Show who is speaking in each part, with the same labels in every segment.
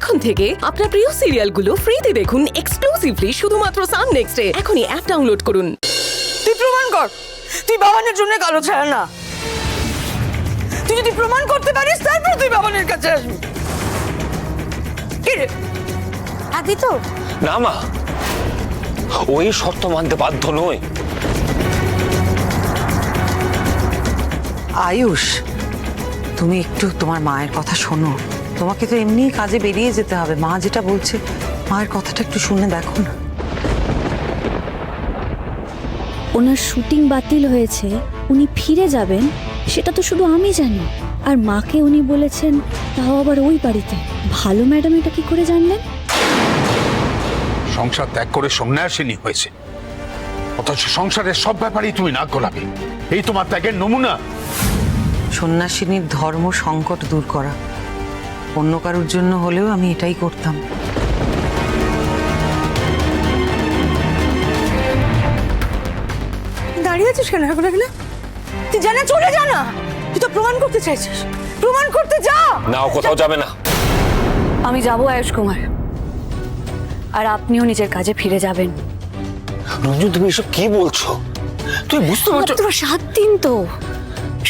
Speaker 1: এখন থেকে আপনার প্রিয় সিরিয়ালগুলো ফ্রিতে দেখুন এক্সক্লুসিভলি শুধুমাত্র সান নেক্সটে। এখনই অ্যাপ ডাউনলোড করুন।
Speaker 2: তুই প্রমাণ কর তুই বাবানের জন্য কালো ছায়া না। তুই যদি প্রমাণ করতে পারিস তারপর তুই বাবানের কাছে আসবি। কি রে আদি তো
Speaker 3: না মা, ওই শর্ত মানতে বাধ্য নয়।
Speaker 4: আয়ুষ, তুমি একটু তোমার মায়ের কথা শোনো। তোমাকে তো এমনি কাজে বেরিয়ে যেতে হবে, মা যেটা বলছে মায়ের কথাটা একটু শুনে দেখো না।
Speaker 5: ওনার শুটিং বাতিল হয়েছে, উনি ফিরে যাবেন সেটা তো শুধু আমি জানি। আর মাকে উনি বলেছেন, তাও আবার ওই বাড়িতে। ভালো ম্যাডাম এটা কি করে জানলেন?
Speaker 6: সংসার ত্যাগ করে সন্ন্যাসিনী হয়েছে, অথচ সংসারের সব ব্যাপারেই তুমি নাক গলাবে। এই তোমার ত্যাগের নমুনা।
Speaker 4: সন্ন্যাসিনীর ধর্ম সংকট দূর করা, অন্য কারোর জন্য হলেও আমি এটাই করতাম।
Speaker 2: দাঁড়িয়ে আছিস কেন এখন এখানে? তুই জানা চলে যা না। তুই তো প্রমাণ করতে চাইছিস, প্রমাণ করতে যা।
Speaker 3: না, ও কোথাও যাবে না।
Speaker 5: আমি যাব আয়ুষ কুমার, আর আপনিও নিজের কাজে ফিরে যাবেন।
Speaker 3: রঞ্জু, তুমি এসব কি বলছো? তুই বুঝতে পারছো?
Speaker 5: মাত্র 7 দিন তো,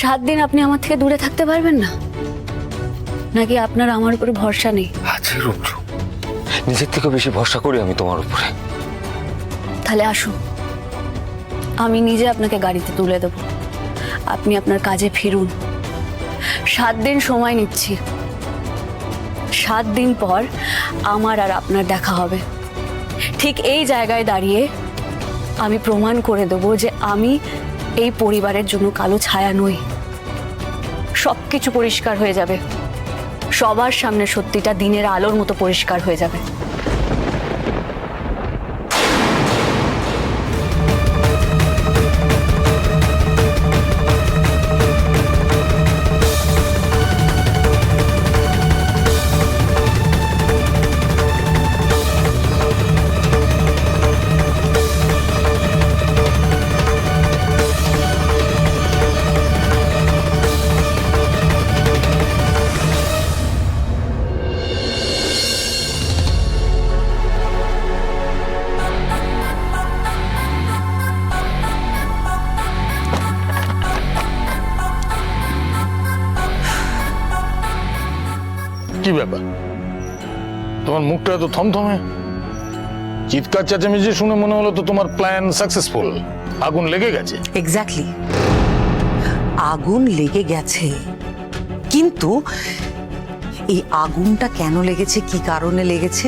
Speaker 5: 7 দিন আপনি আমার থেকে দূরে থাকতে পারবেন না? নাকি আপনার আমার উপরে ভরসা নেই?
Speaker 3: আছে রঞ্জু, নিজের থেকে বেশি ভরসা করি আমি তোমার উপরে।
Speaker 5: তাহলে আসুন, আমি নিজে আপনাকে গাড়িতে তুলে দেব, আপনি আপনার কাজে ফিরুন। 7 দিন সময় নিচ্ছি, 7 দিন পর আমার আর আপনার দেখা হবে। ঠিক এই জায়গায় দাঁড়িয়ে আমি প্রমাণ করে দেব যে আমি এই পরিবারের জন্য কালো ছায়া নই। সবকিছু পরিষ্কার হয়ে যাবে, সবার সামনে সত্যিটা দিনের আলোর মতো পরিষ্কার হয়ে যাবে।
Speaker 6: কি ব্যাপার, তোমার মুখটা এত থমথমে? চিৎকার চেঁচামেচি শুনে মনে হলো তো তোমার প্ল্যান সাকসেসফুল, আগুন লেগে গেছে।
Speaker 4: এক্স্যাক্টলি, আগুন লেগে গেছে, কিন্তু এই আগুনটা কেন লেগেছে, কি কারণে লেগেছে